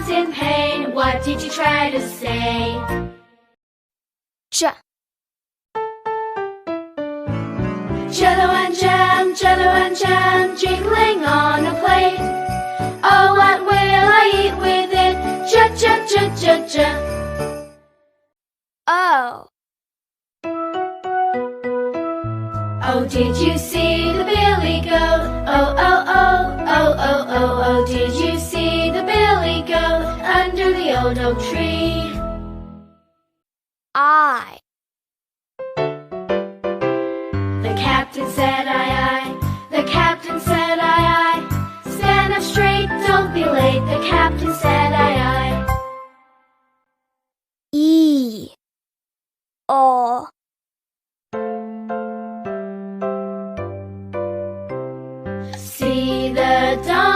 was in pain. What did you try to say? J. Jello and jam, jingling on a plate. Oh, what will I eat with it? J. O. Oh, did you see the billy goat? Oh, did you see the billy goat under the old oak tree? I. The captain said aye. The captain said aye. Stand up straight, don't be late. The captain said aye. E. O. See the dawn.